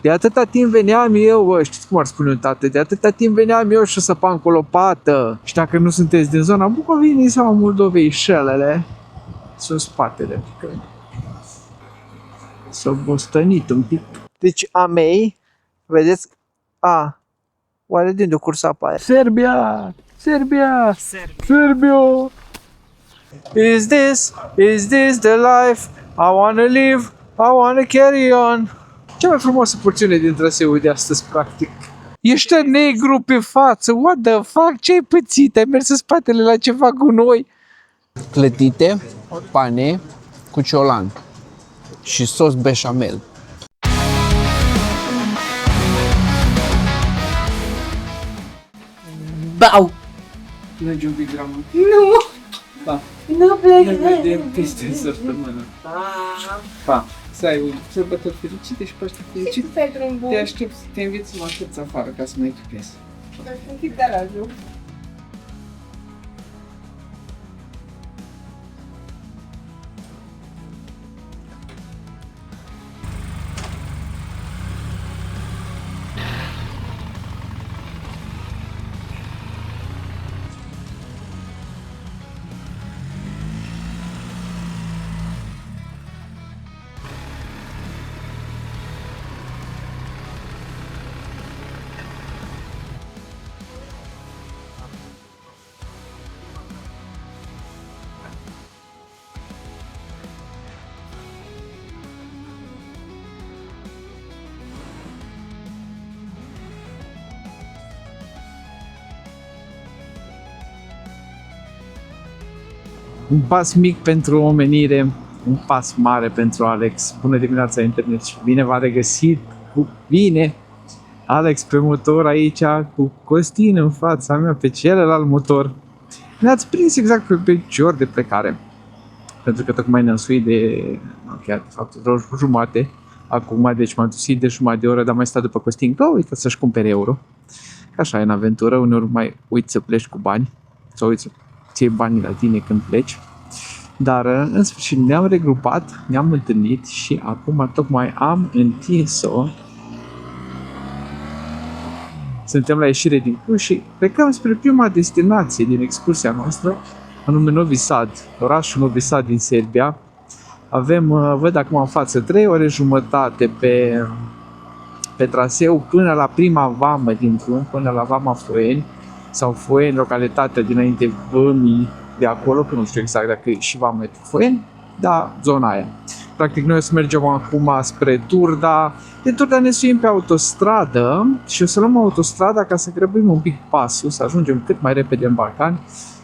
De atâta timp veneam eu, știți cum ar spune un tată, de atâta timp veneam eu și săpam cu o lopată. Și dacă nu sunteți din zona Bucovinei sau Moldovei, șelele sunt spatele. S-au bostănit un pic. Deci a mei, vedeți, oare de unde o cursa apa aia? Serbia! Serbia! Serbia! Is this the life I wanna live? I wanna carry on. Cea mai frumoasă porțiune din traseul de astăzi, practic. Ești negru pe față, what the fuck? Ce-ai pățit? Ai mers în spatele la ceva gunoi? Clătite, pane cu ciolan și sos beșamel. Bau! Mergi un pic gramă. Nu! Pa. Nu plec! Ne vedem peste săptămână. Pa. Să ai un sărbători fericite și Paște fericit. Te aștept, te invit să mă aștepți afară ca să mă echipezi. Închid garajul. Un pas mic pentru omenire, un pas mare pentru Alex. Bună dimineața, internet, și bine v-a regăsit cu bine. Alex pe motor aici, cu Costin în fața mea pe celălalt motor. Ne-ați prins exact pe ori de plecare. Pentru că tocmai ne-am suit chiar de fapt vreo jumate. Acum, deci m-am suit de jumătate de oră, dar mai stat după Costin că uită să-și cumpere euro. Așa e în aventură, uneori mai uiți să pleci cu bani sau uiți să ții banii la tine când pleci. Dar în sfârșit ne-am regrupat, ne-am întâlnit și acum tocmai am întins-o. Suntem la ieșire din Cluj și plecăm spre prima destinație din excursia noastră, anume Novi Sad, orașul Novi Sad din Serbia. Avem, văd acum în față, 3 ore jumătate pe traseu până la prima vamă din drum, până la vama Foeni, sau Foeni, localitatea dinainte vămii de acolo, că nu știu exact dacă e și vama Foeni, dar zona aia. Practic noi o să mergem acum spre Turda. De Turda ne suim pe autostradă și o să luăm autostrada ca să grăbim un pic pasul, să ajungem cât mai repede în Balcani.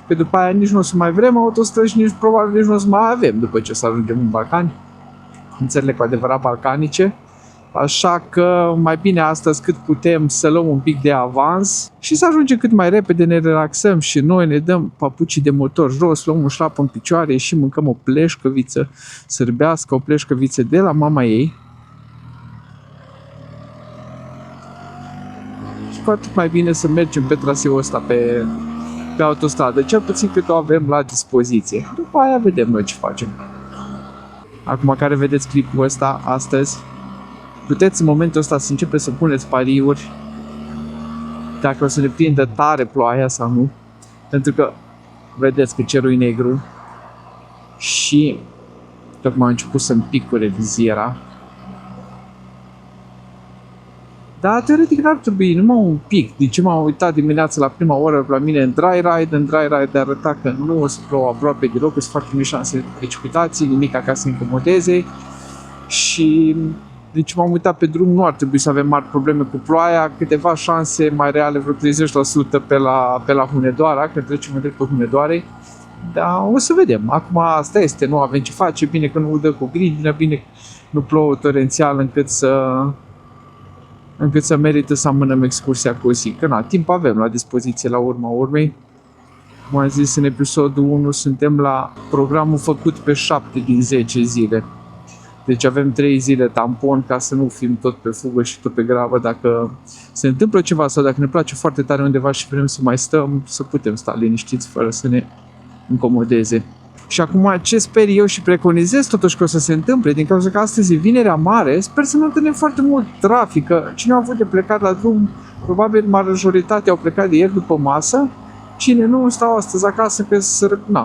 Pe după aia nici nu o să mai vrem autostrăzi și probabil nici nu o să mai avem după ce o să ajungem în Balcani, în țările cu adevărat balcanice. Așa că mai bine astăzi cât putem să luăm un pic de avans și să ajungem cât mai repede, ne relaxăm și noi, ne dăm papucii de motor jos, luăm un șlap în picioare și mâncăm o pleșcăviță sârbească, o pleșcăviță de la mama ei. Și cu atât mai bine să mergem pe traseul ăsta pe autostradă, cel puțin cât o avem la dispoziție. După aia vedem noi ce facem. Acum care vedeți clipul ăsta astăzi, puteți în momentul ăsta să începeți să puneți pariuri dacă o să ne prindă tare ploaia sau nu, pentru că vedeți că cerul e negru și tocmai a început să-mi picure viziera. Dar teoretic n-ar trebui, numai un pic. Din ce m-am uitat dimineața la prima oră la mine în dry ride arăta că nu o să plouă aproape deloc, că sunt foarte mici șanse de precipitații, nimic ca să incomodeze. Și deci m-am uitat pe drum, nu ar trebui să avem mari probleme cu ploaia, câteva șanse mai reale, vreo 30% pe la Hunedoara, că trecem direct pe Hunedoarei. Dar o să vedem. Acum asta este, nu avem ce face, bine că nu dă cu grindină, bine că nu plouă torențial încât să merită să amânăm excursia cu o zi. Că na, timp avem la dispoziție la urma urmei. Cum am zis în episodul 1, suntem la programul făcut pe 7 din 10 zile. Deci avem 3 zile tampon ca să nu fim tot pe fugă și tot pe grabă. Dacă se întâmplă ceva sau dacă ne place foarte tare undeva și vrem să mai stăm, să putem sta liniștiți fără să ne incomodeze. Și acum ce sper eu și preconizez totuși că o să se întâmple, din cauza că astăzi e Vinerea Mare, sper să nu întâlnim foarte mult trafic, că cine a avut de plecat la drum, probabil majoritatea au plecat de ieri după masă, cine nu stau astăzi acasă, că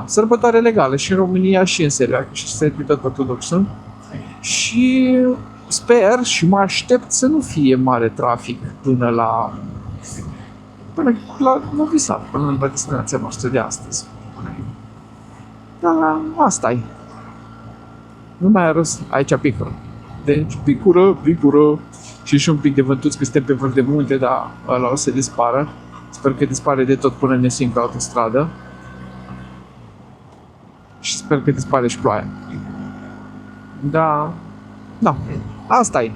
sărbătoare legală și în România și în Serbia, și Serbia tot ortodoxă. Și sper și mă aștept să nu fie mare trafic până la Novi Sad, până la destinația noastră de astăzi. Da, asta e. Nu mai are rost. Aici picură. Deci, picură. Și un pic de vântuți că suntem pe vârf de munte, dar ăla o să dispară. Sper că dispare de tot până ne simt pe autostradă. Și sper că dispare și ploaia. Da. Asta e.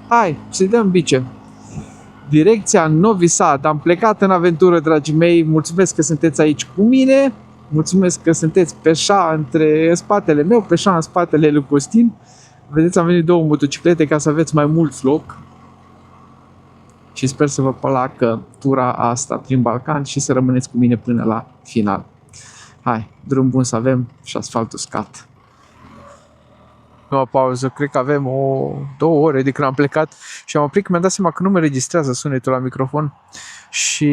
Hai, să-i dăm bice. Direcția Novi Sad. Am plecat în aventură, dragii mei. Mulțumesc că sunteți aici cu mine. Mulțumesc că sunteți pe șa între spatele meu, pe șa în spatele lui Costin. Vedeți, am venit 2 motociclete ca să aveți mai mult loc. Și sper să vă placă tura asta prin Balcan și să rămâneți cu mine până la final. Hai, drum bun să avem și asfalt uscat. O pauză, cred că avem 2 ore de când am plecat și am oprit că mi-am dat seama că nu mă registrează sunetul la microfon și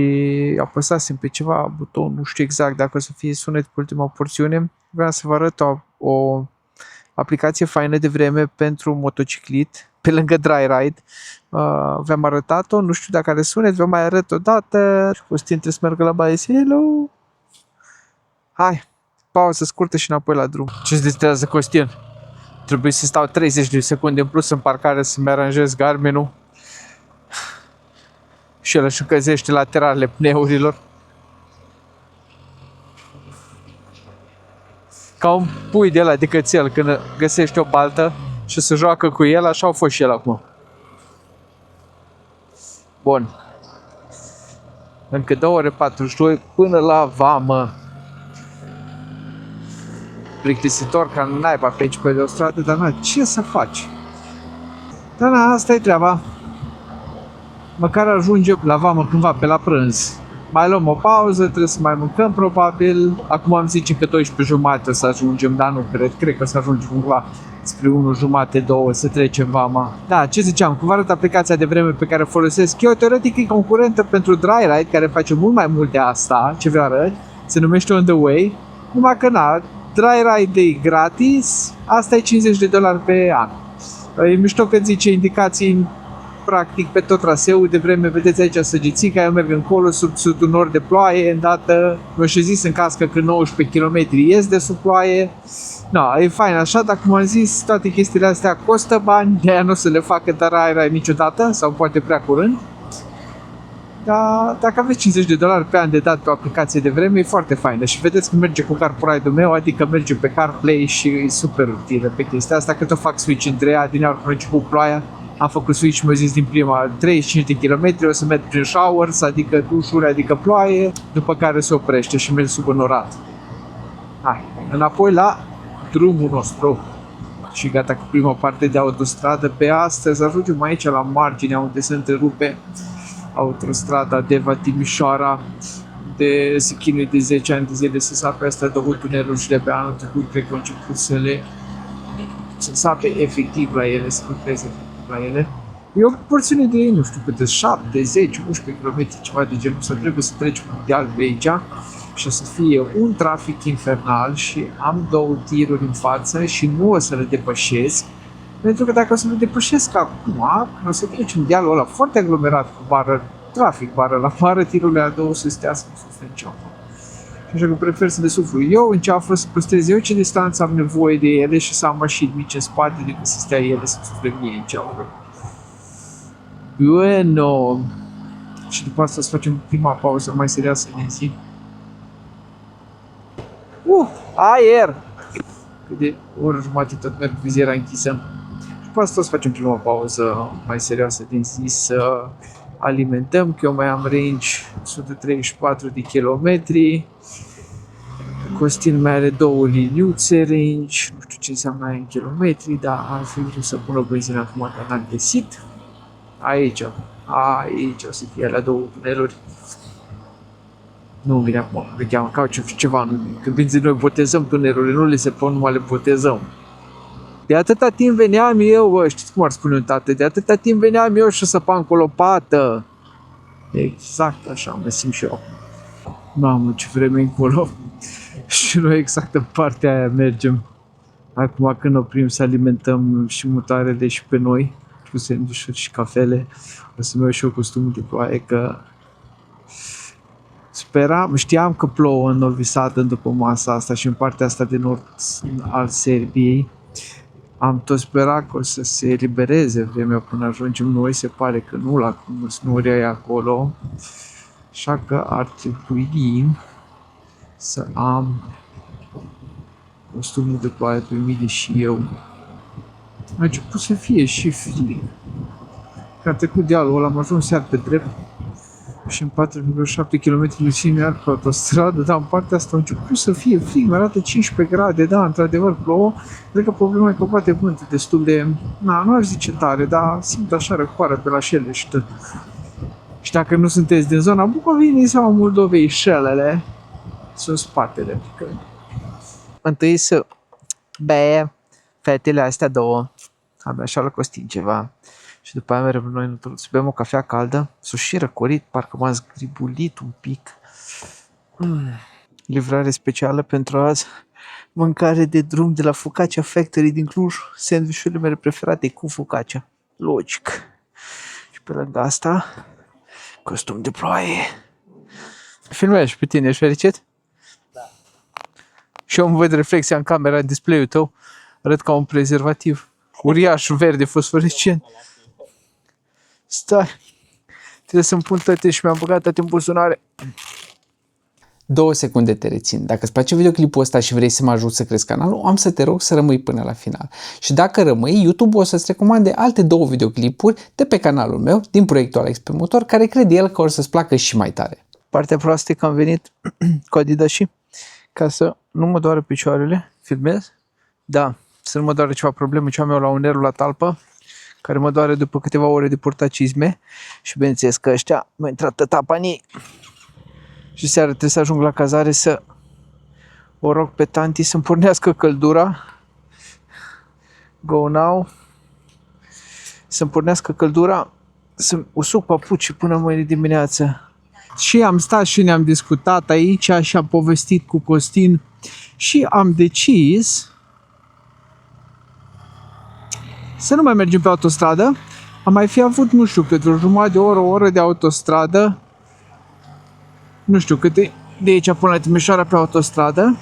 apăsasem pe ceva buton, nu știu exact dacă o să fie sunet pe ultima porțiune. Vreau să vă arăt o aplicație faină de vreme pentru motociclit, pe lângă Dry Ride. V-am arătat-o, nu știu dacă are sunet, vă mai arăt o dată. Costin trebuie să meargă la baie. Hello! Hai, pauză scurtă și înapoi la drum. Ce-ți distrează, Costin? Trebuie să stau 30 de secunde în plus în parcare să-mi aranjez Garmin-ul. Și el își încălzește lateralele pneurilor. Ca un pui de ăla de cățel când găsește o baltă și se joacă cu el, așa au fost și el acum. Bun. Încă 2 ore 42 până la vamă. Plictisitor ca naiba pe aici pe de o stradă, dar ce să faci? Dar asta e treaba. Măcar ajungem la vamă cândva pe la prânz. Mai luăm o pauză, trebuie să mai mâncăm probabil. Acum am zice că 12:30 să ajungem, dar nu cred că să ajungem cumva spre 1:30, 2 să trecem vama. Da, ce ziceam, cum vă arăt aplicația de vreme pe care o folosesc eu, teoretic e concurentă pentru Dry Ride, care face mult mai mult de asta, ce vă arăt, se numește On The Way, numai că Dry Ride e gratis, asta e $50 pe an. E mișto că zice indicații practic pe tot traseul de vreme, vedeți aici săgețica, eu merg încolo sub un nor de ploaie, îndată mi-o și zis în cască că 19 km ies de sub ploaie. E fain așa, dar cum am zis, toate chestiile astea costă bani, de aia nu o să le facă Dry Ride niciodată, sau poate prea curând. Dar dacă aveți $50 pe an de dat pe o aplicație de vreme, e foarte faină și vedeți că merge cu CarPlay-ul meu, adică merge pe CarPlay și e super utilă pe chestia asta, că tot fac switch între ea, din ea când merge cu ploaia, am făcut switch, mi-a zis din prima 35 de km, o să merg prin showers, adică dușuri, adică ploaie, după care se oprește și merg subînorat. Hai, înapoi la drumul nostru. Și gata cu prima parte de autostradă pe astăzi, ajungem aici la marginea unde se întrerupe autostrada Deva-Timișoara, de se chinuie de 10 ani de zile să sape asta 2 tuneluri și de pe anul trecut cred că au început să sape efectiv la ele, să lucreze efectiv la ele. E o porțiune de, nu știu câte, 7, 10, 11 km, ceva de genul, să trebuie să treci cu deal pe aici și o să fie un trafic infernal și am 2 tiruri în față și nu o să le depășesc. Pentru că dacă o să le depășesc acum, o să trecem dealul ăla foarte aglomerat cu bară, trafic bară la bară, tirurile la 200 să sufle în ceafă. Și așa că prefer să le suflu eu în ceafă, să păstrez eu ce distanță am nevoie de ele și să am mașini mici în spate decât să stea ele să sufle mie în ceafă. Bueno. Și după asta să facem prima pauză mai serioasă din zi. Aer! Cât de o oră jumătate tot merg cu viziera închisă. După asta o să facem prima pauză mai serioasă din zi, să alimentăm, că eu mai am range 134 de kilometri. Costin mai are 2 liniuțe range, nu știu ce înseamnă aia în kilometri, dar ar fi vrut să pun o benzină acum, dar n-am găsit. Aici o să fie la 2 tuneluri. Nu vine acum, gândeam că ceva, când vin noi botezăm tunelurile, nu le se pot, numai le botezăm. De atâta timp veneam eu, știți cum ar spune un tată, de atâta timp veneam eu și săpam cu o lopată. Exact așa mă simt și eu. Mamă, ce vreme încolo. Și noi exact în partea aia mergem. Acum când oprim să alimentăm și mutarele și pe noi, cu sandvișuri și cafele, o să-mi iau și eu costumul de ploaie, că speram, știam că plouă în Novi Sad după masa asta și în partea asta de nord al Serbiei. Am tot sperat că o să se elibereze vremea până ajungem noi, se pare că nu, la cum snuria e acolo. Așa că ar trebui să am costumul de ploaie pe mine și eu. A început să fie și frig. Că am trecut dealul ăla, am ajuns iar pe drept și în 4,7 km lungime iar pe autostradă, dar în partea asta a început să fie frig, mi arată 15 grade, da, într-adevăr plouă. Cred că problema e că bate vântul destul de, nu aș zice tare, dar simt așa răcoare pe la Șelești. Și dacă nu sunteți din zona Bucovinei sau Moldovei, șelele sunt spatele. Întâi să bea fetele astea două, abia așa la Costin ceva. Și după aia mergem noi să bem o cafea caldă. S-o și răcorit, parcă m-am zgribulit un pic. Livrare specială pentru azi. Mâncare de drum de la Focaccia Factory din Cluj. Sandvișurile mele preferate cu focaccia. Logic. Și pe lângă asta, costum de ploaie. Filmează pe tine, ești fericit? Da. Și eu îmi văd reflexia în camera, în display-ul tău. Arăt ca un prezervativ. Uriaș, verde, fosforescent. Stai. Trebuie să-mi pun toate și mi-am băgat toate în buzunare. 2 secunde te rețin. Dacă îți place videoclipul ăsta și vrei să mă ajut să cresc canalul, am să te rog să rămâi până la final. Și dacă rămâi, YouTube o să-ți recomande alte 2 videoclipuri de pe canalul meu, din proiectul Alex pe motor, care cred el că o să-ți placă și mai tare. Partea proastă e că am venit cu Adidas și ca să nu mă doară picioarele. Filmez? Da. Să nu mă doare ceva probleme, ce am eu la un nerv la talpă, care mă doare după câteva ore de purtat cizme. Și bineînțeles că ăștia m-a intrat tătapanii. Și seara trebuie să ajung la cazare să o rog pe tanti să-mi pornească căldura. Go now. Să-mi pornească căldura, să usuc papuci până mâine dimineață. Și am stat și ne-am discutat aici și am povestit cu Costin și am decis să nu mai mergem pe autostradă. Am mai fi avut, nu știu, câte o jumătate de oră, o oră de autostradă. Nu știu câte, de aici până la Timișoara pe autostradă.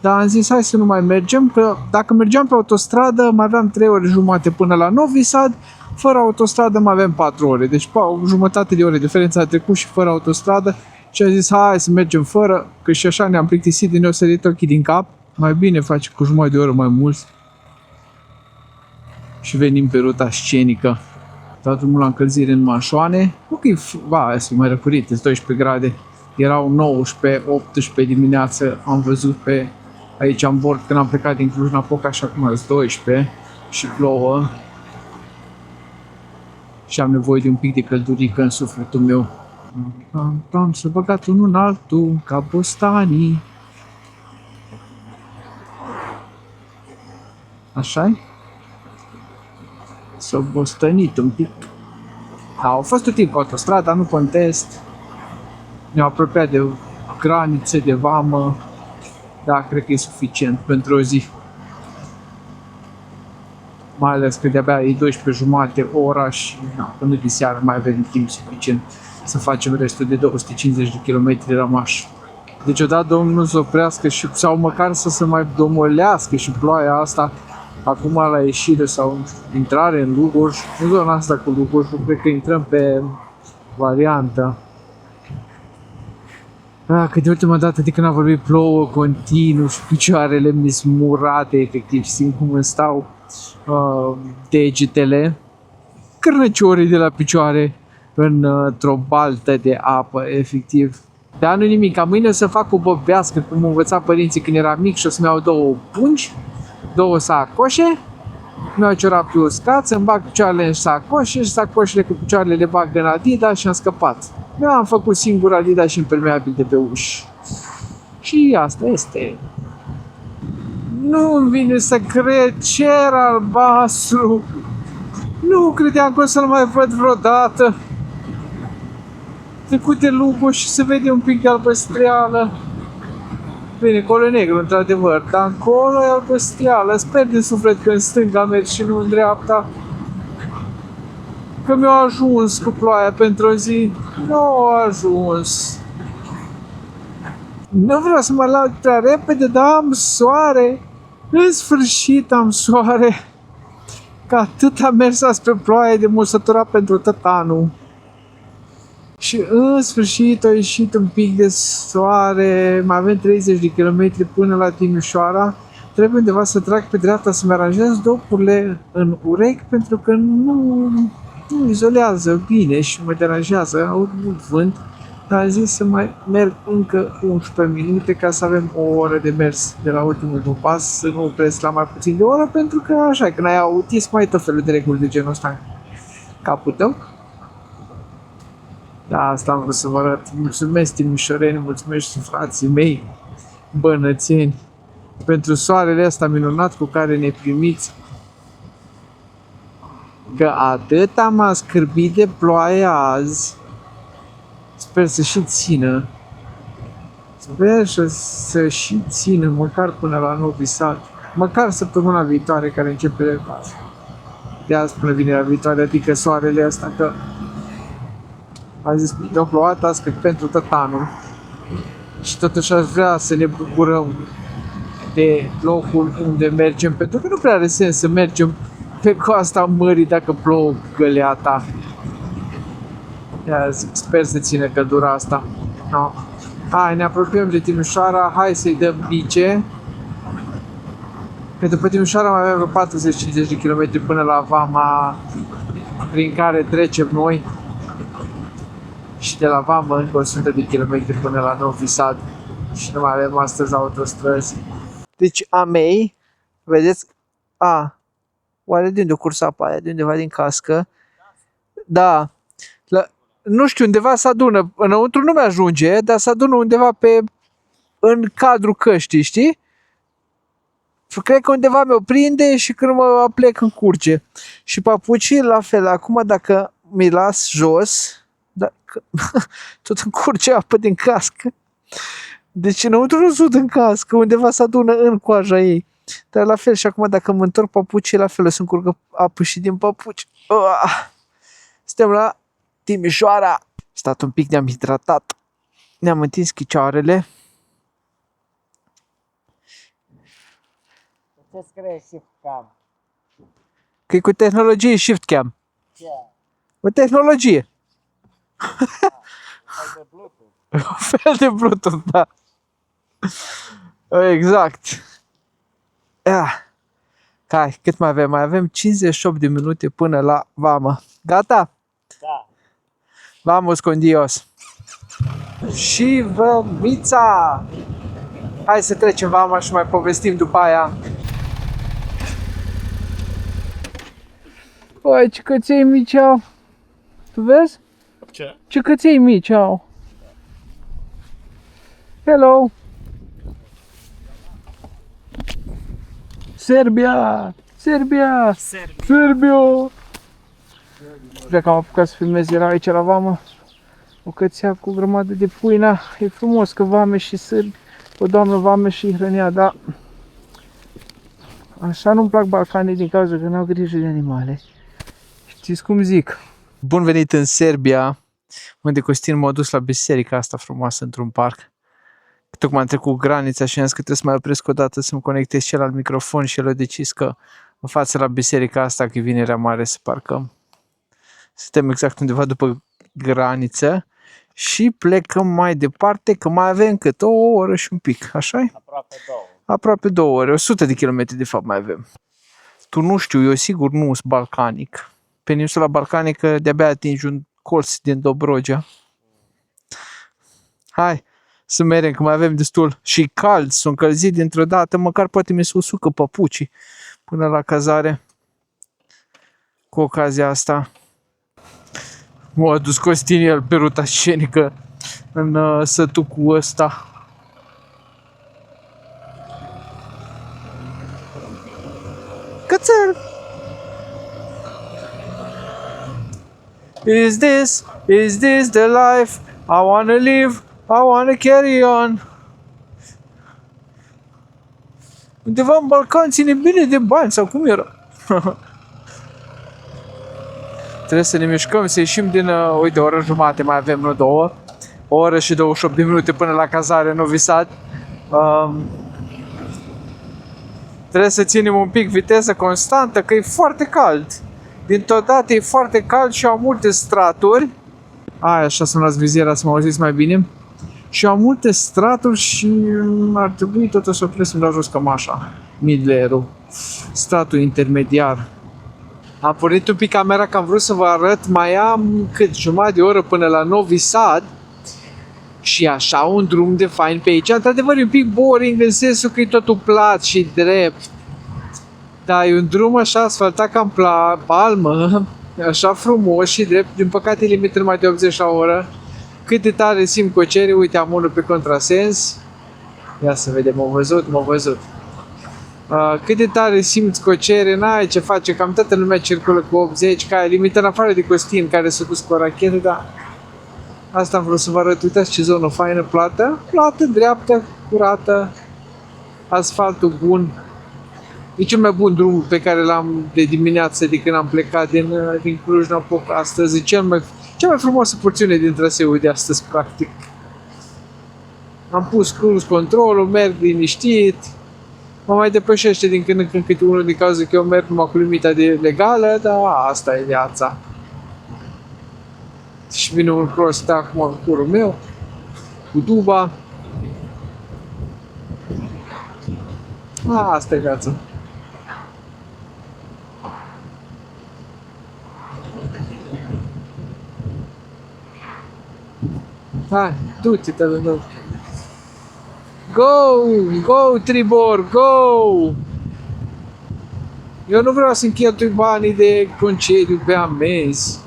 Dar am zis, hai să nu mai mergem, că dacă mergeam pe autostradă, mai aveam 3 ore jumate până la Novi Sad, fără autostradă mai avem 4 ore. Deci o jumătate de ore diferența a trecut și fără autostradă. Și am zis, hai să mergem fără, că și așa ne-am plictisit, din nou sărit ochii din cap. Mai bine face cu jumătate de oră mai mulți. Și venim pe ruta scenică. Dau drumul la încălzire în mașoane. Ok, este mai răcurit, 12 grade. Erau 19, 18 dimineață, am văzut pe aici în bord când am plecat din Cluj-Napoca, așa cum azi 12 și plouă. Și am nevoie de un pic de căldurică în sufletul meu. Am să băgat unul în altul, ca bostanii. Așa-i? S-a bostănit un pic. Au fost tot timpul autostrada, nu contest. Ne-au apropiat de granițe, de vamă. Da, cred că e suficient pentru o zi. Mai ales că de-abia e 12 jumate ora și până de seară mai avem timp suficient să facem restul de 250 de km rămași. Deci odată Domnul să oprească sau măcar să se mai domolească și ploaia asta acum la ieșire sau intrare în Lugoj, în zona asta cu Lugoj, cred că intrăm pe variantă. Că de ultima dată de când am vorbit plouă continuu și picioarele mi smurate, efectiv, simt cum îmi stau degetele, cârnăciorii de la picioare într-o baltă de apă, efectiv. Dar nu nimic, ca mâine o să fac o bobească, cum învăța părinții când eram mic și o să-mi iau 2 pungi, 2 sacoșe, mi-au ciorat pe uscat, să-mi bag picioarele în sacoșe și sacoșele cu picioarele le bag în Adidas și am scăpat. Mi-am făcut singur Adidas și impermeabil de pe uși. Și asta este. Nu-mi vine să cred, cer albastru. Nu credeam că o să-l mai văd vreodată. Trecut de Lugo și se vede un pic de albăstreală. Bine, acolo e negru, într-adevăr, dar încolo e albăstreală. Sper din suflet că în stânga merg și nu în dreapta. Că mi-a ajuns cu ploaia pentru o zi. Nu a ajuns. Nu vreau să mă laud prea repede, dar am soare. În sfârșit am soare. Că atât am mers spre ploaie de m-a săturat pentru tot anul. Și în sfârșit a ieșit un pic de soare. Mai avem 30 de kilometri până la Timișoara. Trebuie undeva să trag pe dreapta să-mi aranjez dopurile în urechi pentru că nu izolează bine și mă deranjează. Aud mult vânt. Dar am zis să mai merg încă 11 minute ca să avem o oră de mers de la ultimul drum pas, să nu opresc la mai puțin de o oră, pentru că așa, când ai autism, mai tot felul de reguli de genul ăsta în capul tău. Da, asta am vrut să vă arăt. Mulțumesc, timișoreni, mulțumesc frații mei, bănățeni, pentru soarele ăsta minunat cu care ne primiți. Că atât am scârbit de ploaie azi. Sper să și țină. Sper să și țină, măcar până la Novi Sad. Măcar săptămâna viitoare, care începe de azi până vinerea viitoare, adică soarele ăsta, că a zis, ne-a plouat azi cât pentru tot anul. Și totuși aș vrea să ne bucurăm de locul unde mergem, pentru că nu prea are sens să mergem pe coasta mării dacă plouă găleata. Sper să țină căldura asta. No. Hai, ne apropiem de Timișoara, hai să-i dăm bice. Că după Timișoara mai avem vreo 40-50 de km până la vama prin care trecem noi. Și de la vamă încă 100 de km până la Novi Sad. Și nu mai avem astăzi autostrăzi. Deci a mei, vedeți, oare de unde a curs apa aia? De undeva din cască? Da. Nu știu, undeva se adună, înăuntru nu mi-ajunge, dar se adună undeva în cadrul căștii, știi? Cred că undeva mi-o prinde și când mă plec încurge. Și papucii la fel, acum dacă mi las jos, tot încurge apă din cască. Deci înăuntru nu sunt în cască, undeva se adună în coaja ei. Dar la fel și acum dacă mă întorc papucii, la fel o să încurcă apă și din papuci. Suntem la Timișoara. Stat un pic, ne-am hidratat. Ne-am întins chicioarele. Ce scrie Shift Cam? Că e cu tehnologie Shift Cam. Ce? O tehnologie. Fel de Bluetooth. Un fel de Bluetooth, da. Exact. Hai, cât mai avem? Mai avem 58 de minute până la vamă. Gata? Da. Vamos con Dios. Și vămița! Hai să trecem vama și mai povestim după aia. Oi, ce căței mici au. Tu vezi? Ce? Ce căței mici au. Hello! Serbia! Serbia! Serbia! Cred că am apucat să filmez, era aici la vamă o cățea cu o grămadă de puina. E frumos că vame și sârbi, o doamnă vame și hrănea, dar așa nu-mi plac Balcanii din cauza că n-au grijă de animale. Știți cum zic? Bun venit în Serbia, unde Costin m-a dus la biserica asta frumoasă într-un parc. Tocmai am trecut granița și am zis că trebuie să mai opresc o dată să-mi conectez celălalt microfon și el a decis că în față la biserica asta, că e Vinerea Mare, să parcăm. Suntem exact undeva după graniță și plecăm mai departe, că mai avem cât o oră și un pic, așa-i? Aproape 2. Aproape 2 ore, 100 de kilometri de fapt mai avem. Tu nu știu, eu sigur nu sunt balcanic. Peninsula balcanică de-abia atingi un colț din Dobrogea. Hai, să mergem, că mai avem destul. Și cald, s-o încălzit dintr-o dată, măcar poate mi se usucă papucii până la cazare. Cu ocazia asta. M-a adus Costin el pe ruta scenică în sătucul ăsta. Cățel! Is this the life I wanna live? I wanna carry on. Undeva în Balcan ține bine de bani sau cum era? Trebuie să ne mișcăm, să ieșim din... uite, o oră jumate mai avem, nu două. O oră și 28 de minute până la cazare Novi Sad. Trebuie să ținem un pic viteză constantă, că e foarte cald. Dintr-o dată e foarte cald și au multe straturi. Așa să-mi las viziera să mă auziți mai bine. Și au multe straturi și ar trebui totuși să opresc să-mi dau jos cămașa. Mid-layer-ul. Stratul intermediar. Am pornit un pic camera că am vrut să vă arăt. Mai am cât jumătate de oră până la Novi Sad. Și așa un drum de fain pe aici. Într-adevăr e un pic boring în sensul că e totul plat și drept. Dar e un drum așa asfaltat ca în palmă. Așa frumos și drept. Din păcate limită numai de 80 la oră. Cât de tare simt cocere. Uite, am unul pe contrasens. Ia să vedem, m-au văzut. Cât de tare simți cocere, n-ai ce face, cam toată lumea circulă cu 80, ca limită în afară de Costin, care s-a dus cu o rachetă, dar asta am vrut să vă arăt. Uitați ce zonă faină, plată, dreaptă, curată, asfaltul bun. E cel mai bun drum pe care l-am de dimineață de când am plecat din Cluj-Napoca astăzi. E cea mai frumoasă porțiune din traseul de astăzi, practic. Am pus cruise control-ul, merg liniștit. Mă mai depășește din când în când câte unul din cauza că eu merg numai cu limita de legală, dar asta e viața. Și vine un cross acum în curul meu, cu duba. Asta e viața. Hai, du-te, tău. Go, Tribor, go! Eu nu vreau să-mi cheltui banii de concediu pe amenzi.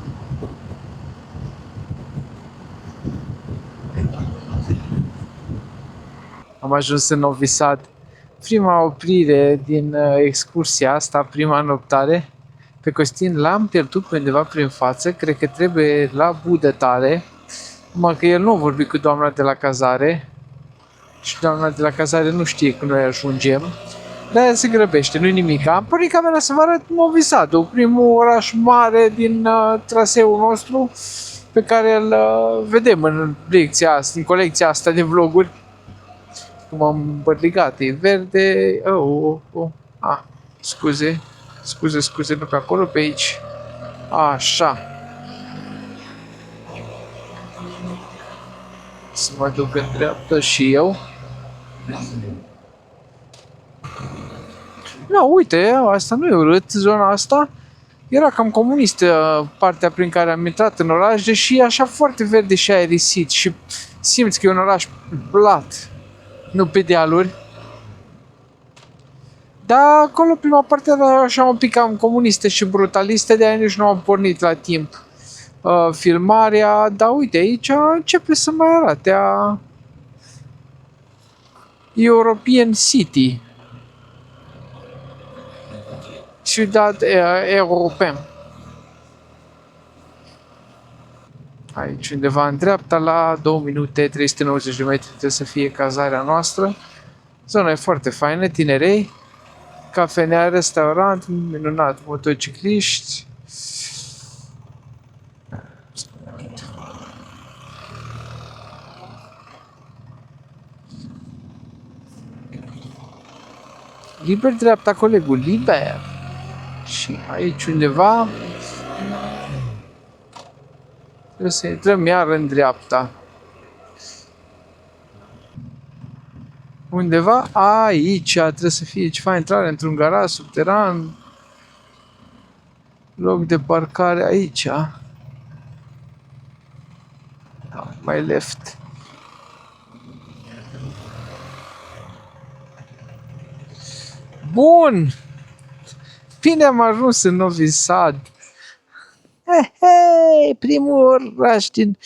Am ajuns în Novi Sad. Prima oprire din excursia asta, prima noptare. Pe Costin l-am pierdut pe undeva prin față, cred că trebuie la Budătare. Numai că el nu a vorbit cu doamna de la cazare. Și doamna de la cazare nu știe când noi ajungem. De-aia se grăbește, nu-i nimic. Am pornit camera să vă arăt Novi Sadul, primul oraș mare din traseul nostru, pe care îl vedem în colecția asta de vloguri. Cum am îmbărligat, e verde. Scuze, nu pe acolo, pe aici. Așa. Să mă duc în dreapta și eu. Nu, uite, asta nu e urât, zona asta. Era cam comunistă partea prin care am intrat în oraș, deși e așa foarte verde și aerisit și simți că e un oraș plat, nu pe dealuri. Dar acolo prima parte era așa un pic cam comunistă și brutalistă, de-aia nici nu am pornit la timp filmarea, dar uite, aici începe să mai arate a European City. Ciudad European. Aici undeva în dreapta, la 2 minute, 390 de metri trebuie să fie cazarea noastră. Zona e foarte faină, tinerei, cafenea, restaurant, minunat, motocicliști. Liber dreapta, colegul, liber. Și aici undeva trebuie să intrăm iar în dreapta. Undeva aici trebuie să fie ceva intrare într-un garaj subteran. Loc de parcare aici. Mai left. Bun! Bine am ajuns în Novi Sad. e primul oraș din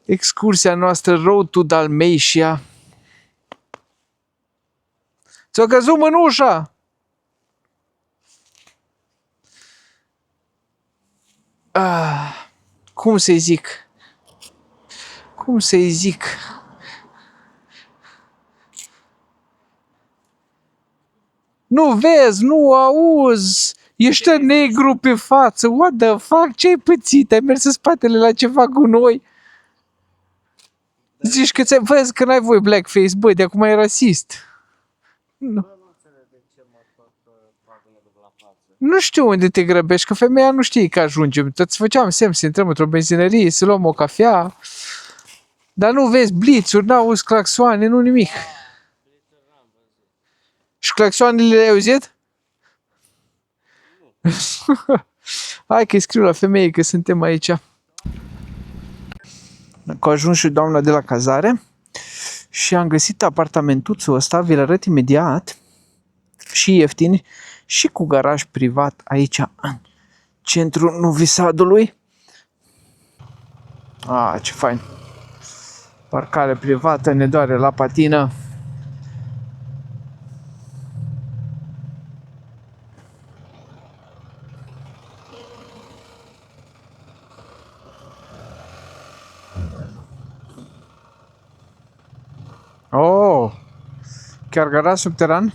excursia noastră Road to Dalmatia. Ți-o căzut mânușa? Cum să-i zic? Cum să-i zic? Nu vezi, nu auzi, ești negru pe față, what the fuck, ce-ai pățit? Ai mers în spatele la ceva cu noi? Zici că vezi că n-ai voie blackface, bă, de acum e rasist. Nu. Nu știu unde te grăbești, că femeia nu știe că ajungem. Îți făceam semn să intrăm într-o benzinărie, să luăm o cafea. Dar nu vezi blițuri, n-auzi claxoane, nu nimic. Și claxoanele le-ai auzit? Hai că-i scriu la femeie că suntem aici. Că a ajuns și doamna de la cazare și am găsit apartamentuțul ăsta, vi-l arăt imediat, și ieftin și cu garaj privat aici în centrul Novi Sadului. Ce fain! Parcare privată, ne doare la patină. Oh! Chiar garaj subteran?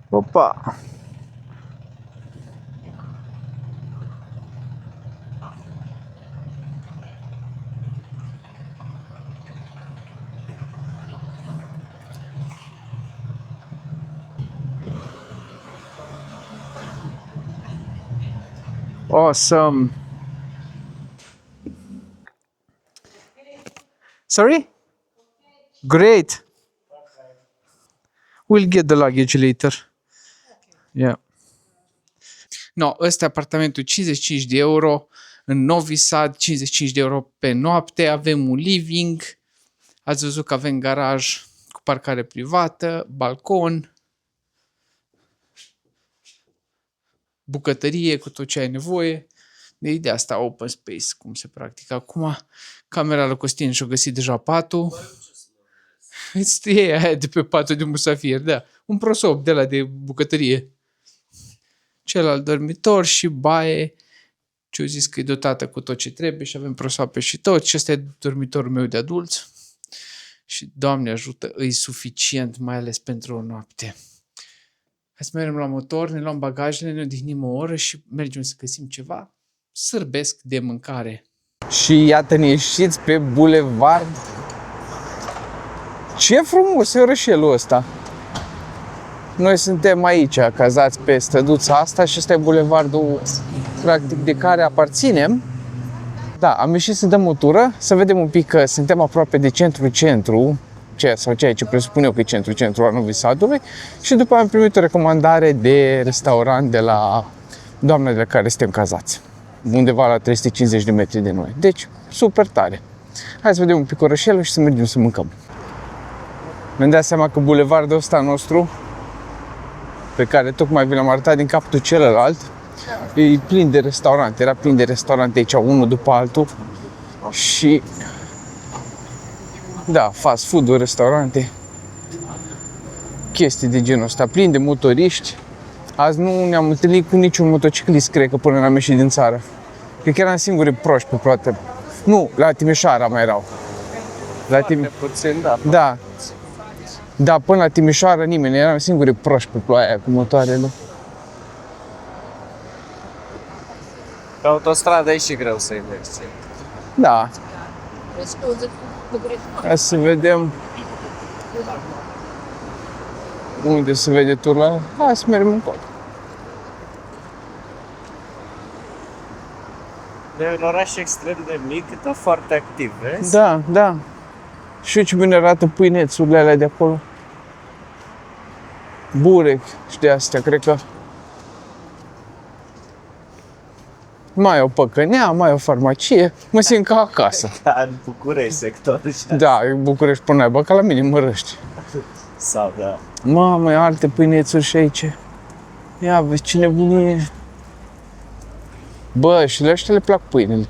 Opa! Awesome! Sorry? Great! We'll get the luggage later. Yeah. No, ăsta e apartamentul 55 de euro în Novi Sad, 55 de euro pe noapte, avem un living, ați văzut că avem garaj cu parcare privată, balcon, bucătărie cu tot ce ai nevoie. De ideea asta open space, cum se practică acum. Camera lui Costin și-a găsit deja patul. E aia de pe patul de musafir, da. Un prosop de la de bucătărie. Celălalt dormitor și baie. Ce-o zis că e dotată cu tot ce trebuie și avem prosoape și tot. Și ăsta e dormitorul meu de adulți. Și Doamne ajută, e suficient, mai ales pentru o noapte. Hai să mergem la motor, ne luăm bagajele, ne odihnim o oră și mergem să găsim ceva sârbesc de mâncare. Și iată ne ieșiți pe bulevard. Ce frumos e orășelul ăsta! Noi suntem aici, cazați pe străduța asta și ăsta e bulevardul practic de care aparținem. Da, am ieșit să dăm o tură, să vedem un pic că suntem aproape de centru-centru, ceea ce presupun eu că e centru-centru al Novi Sadului, și după am primit o recomandare de restaurant de la doamna de la care suntem cazați, undeva la 350 de metri de noi. Deci, super tare. Hai să vedem un pic orășelul și să mergem să mâncăm. Mi-am dat seama că bulevardul ăsta nostru, pe care tocmai vi l-am arătat din capătul celălalt, e plin de restaurante. Era plin de restaurante aici, unul după altul. Și da, fast food-uri, restaurante, chestii de genul ăsta, plin de motoriști. Azi nu ne-am întâlnit cu niciun motociclist, cred că până n-am ieșit din țară. Cred că eram singurii proști pe toate. Nu, la Timișoara mai erau. La puțin, da. Da. Da, până la Timișoara nimeni, eram singurii proști pe ploaia aia cu motoarele. Pe autostradă e și greu să-i mergi. Da. Hai să vedem unde se vede turul. Hai să mergem încolo. E un oraș extrem de mic, dar foarte activ, vezi? Da, da. Și ce bine arată pâinețurile alea de acolo. Burec și de astea, cred că. Mai o păcănea, mai o farmacie. Mă simt ca acasă. Ca în București, sector. Da, în București până aibă, ca la mine în Mărăști. Sau, da. Mamă, alte pâinețuri și aici. Ia vezi ce nebunie. Bă, și la ăștia le plac pâinile.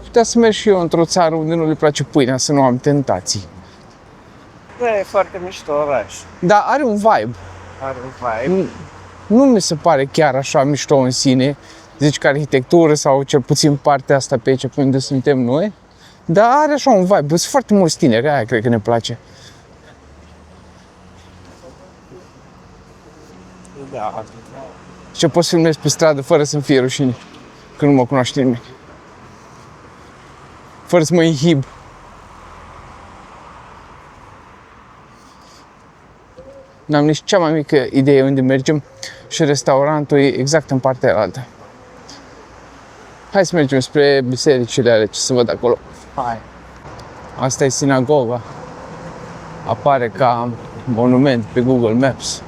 Putea să merg și eu într-o țară unde nu le place pâinea, să nu am tentații. Da, e foarte mișto oraș. Dar are un vibe. Are un vibe. Nu mi se pare chiar așa mișto în sine. Zici că arhitectură sau cel puțin partea asta pe aici pe unde suntem noi. Dar are așa un vibe. Sunt foarte mulți tineri, aia cred că ne place. Da. Ce poți filmezi pe stradă fără să-mi fie rușine, că nu mă cunoaște nimic. Fără să mă inhib. N-am nici cea mai mică idee unde mergem și restaurantul e exact în partea altă. Hai să mergem spre bisericile alea, ce să văd acolo. Hai. Asta e sinagoga. Apare ca monument pe Google Maps.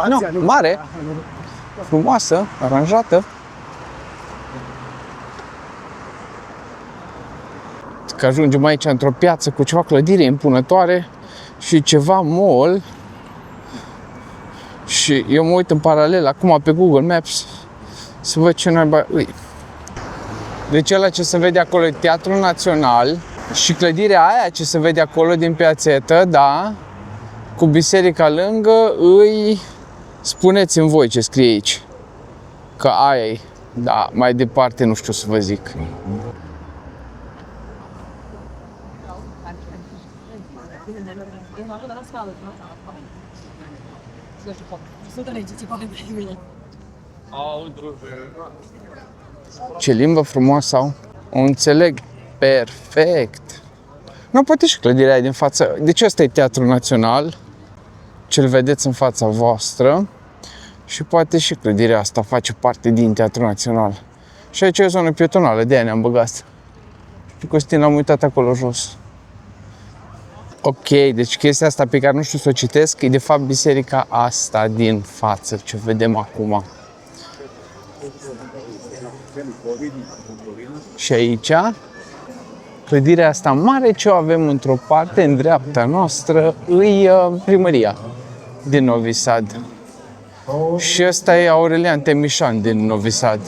Nu, mare, frumoasă, aranjată. Că ajungem aici într-o piață cu ceva clădire impunătoare și ceva mall. Și eu mă uit în paralel acum pe Google Maps să văd ce naiba îi. Deci ăla ce se vede acolo e Teatrul Național și clădirea aia ce se vede acolo din piațetă, da, cu biserica lângă, îi spuneți-mi voi ce scrie aici. Că aia e. Da, mai departe nu știu să vă zic. Ce limbă frumoasă au. O înțeleg perfect. Nu, poate și clădirea aia din față. Deci ăsta e Teatrul Național. Ce-l vedeți în fața voastră. Și poate și clădirea asta face parte din Teatrul Național. Și aici e o zonă pietonală, de aia ne-am băgat. Și Costin l-am uitat acolo jos. Ok, deci chestia asta pe care nu știu să o citesc e de fapt biserica asta din față, ce vedem acum. Și aici, clădirea asta mare ce o avem într-o parte, în dreapta noastră, e primăria din Novi Sad. Și ăsta e Aurelian Temișan din Novi Sad.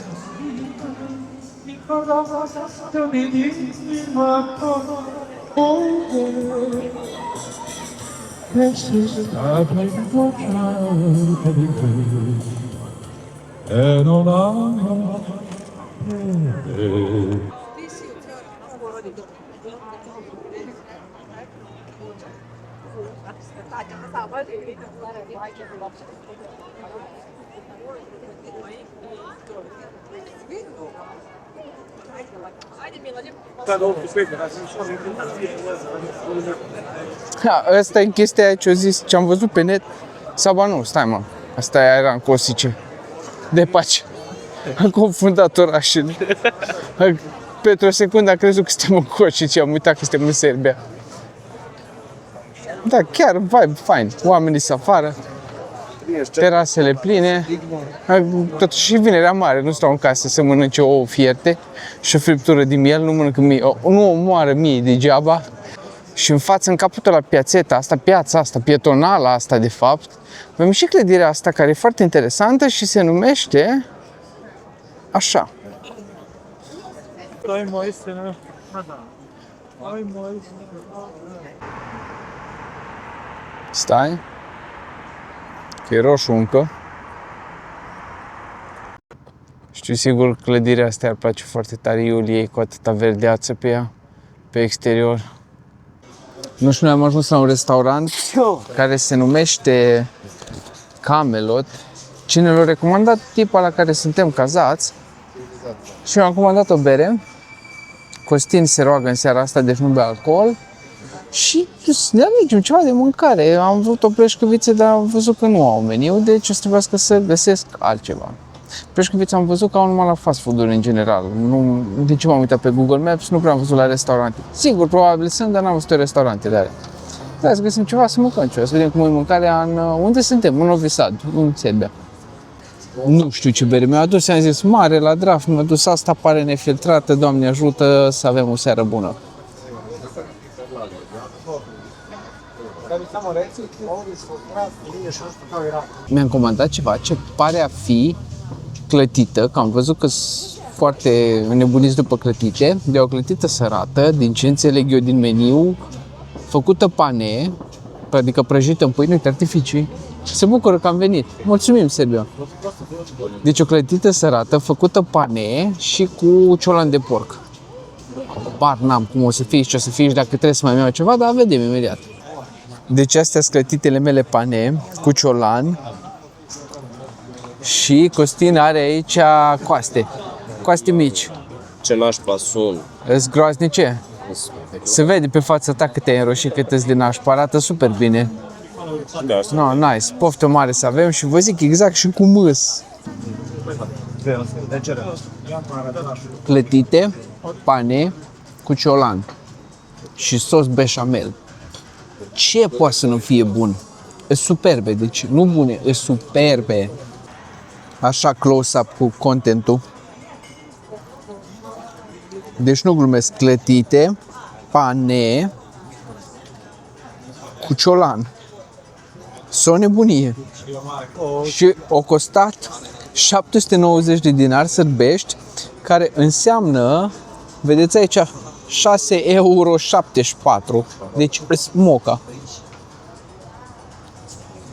Asta e chestia ce-o zis, ce am văzut pe net. Sau ba nu, stai mă, asta era în Cosice. De pace. Am confundat orașele. Pentru o secundă am crezut că suntem în Cosice, am uitat că suntem în Serbia. Da, chiar vibe fain. Oamenii se afară, terasele pline. Totuși și vinerea mare, nu stau în casă să mănânce ouă fierte și o friptură de miel, nu mănânc mie, nu omoară mie degeaba. Și în față, în capătul la piața asta, pietonală asta de fapt, avem și clădirea asta care e foarte interesantă și se numește așa. Stai, că e roșu încă. Știu sigur clădirea asta îi place foarte tare Iuliei cu atâta verdeață pe ea, pe exterior. Nu știu, noi am ajuns la un restaurant care se numește Camelot. Cine l-a recomandat? Tipa la care suntem cazați. Și eu am comandat o bere. Costin se roagă în seara asta, deci nu bea alcool. Și ne alegem ceva de mâncare. Am vrut o pleșcăviță, dar am văzut că nu au meniu, deci o să trebuiască să găsesc altceva. Pleșcăviță am văzut că au numai la fast food-uri în general. Nu, de ce m-am uitat pe Google Maps, nu prea am văzut la restaurante. Sigur, probabil sunt, dar n-am văzut restaurantele alea. Hai să găsim ceva să mâncăm ceva, să vedem cum e mâncarea unde suntem, în Novi Sad, în Serbia. Nu știu ce bere mi-a adus, i-am zis mare la draft, mi-a adus asta, pare nefiltrată, Doamne ajută să avem o seară bună. Mi-am comandat ceva ce pare a fi clătită, că am văzut că sunt foarte înnebuniți după clătite, de o clătită sărată, din ce înțeleg eu din meniu, făcută pane, adică prăjită în pâine, uite, artificii. Se bucură că am venit. Mulțumim, Serbiu. Deci o clătită sărată, făcută pane și cu ciolan de porc. Bar n-am cum o să fie și ce o să fie și dacă trebuie să mai iau ceva, dar vedem imediat. Deci astea sunt clătitele mele pane cu ciolan și Costin are aici coaste mici. Ce nașpa sunt. Îs groaznice. Se vede pe fața ta cât te-ai înroșit, cât îți din nașpa, arată super bine. No, nice, poftă mare să avem și vă zic exact și cu mâs. Clătite, pane cu ciolan și sos beșamel. Ce poate să nu fie bun? E superbe, deci nu bune, e superbe. Așa close-up cu contentul. Deci nu glumesc, clătite, pane cu ciolan. S-o nebunie. Și o costat 790 de dinari sârbești, care înseamnă, vedeți aici, 6,74 €. Deci îs moca.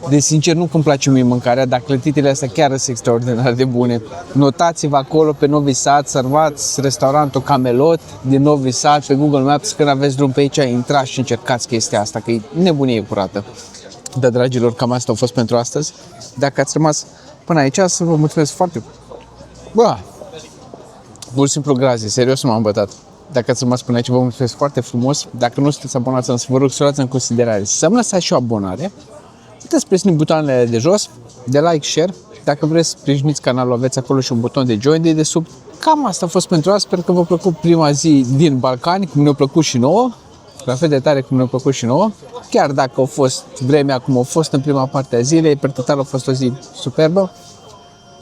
De sincer, nu îmi place mie mâncarea, dar clătitele astea chiar sunt extraordinar de bune. Notați-vă acolo pe Novi Sad, sărvați restaurantul Camelot din Novi Sad pe Google Maps, când aveți drum pe aici, intrați și încercați chestia asta, că e nebunie curată. Da, dragilor, cam asta a fost pentru astăzi. Dacă ați rămas până aici, să vă mulțumesc foarte mult. Pur și simplu grazie, serios m-am bătat. Dacă ați rămas până aici, vă mulțumesc foarte frumos. Dacă nu sunteți abonați, să vă rog să luați în considerare să-mi lăsați și o abonare. Puteți presiuni butoanele de jos, de like, share. Dacă vreți să sprijiniți canalul, aveți acolo și un buton de join de sub. Cam asta a fost pentru astăzi. Sper că v-a plăcut prima zi din Balcani, cum ne-a plăcut și nouă. La fel de tare cum ne-a plăcut și nouă. Chiar dacă a fost vremea cum a fost în prima parte a zilei, per total a fost o zi superbă.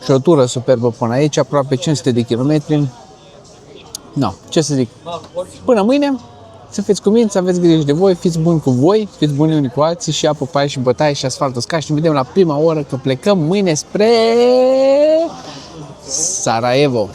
Și o tură superbă până aici, aproape 500 de kilometri. No, ce să zic. Până mâine, să fiți cuminți, aveți grijă de voi, fiți buni cu voi, fiți buni unii cu alții și apă, paie și bătaie și asfalt uscat și ne vedem la prima oră că plecăm mâine spre Sarajevo.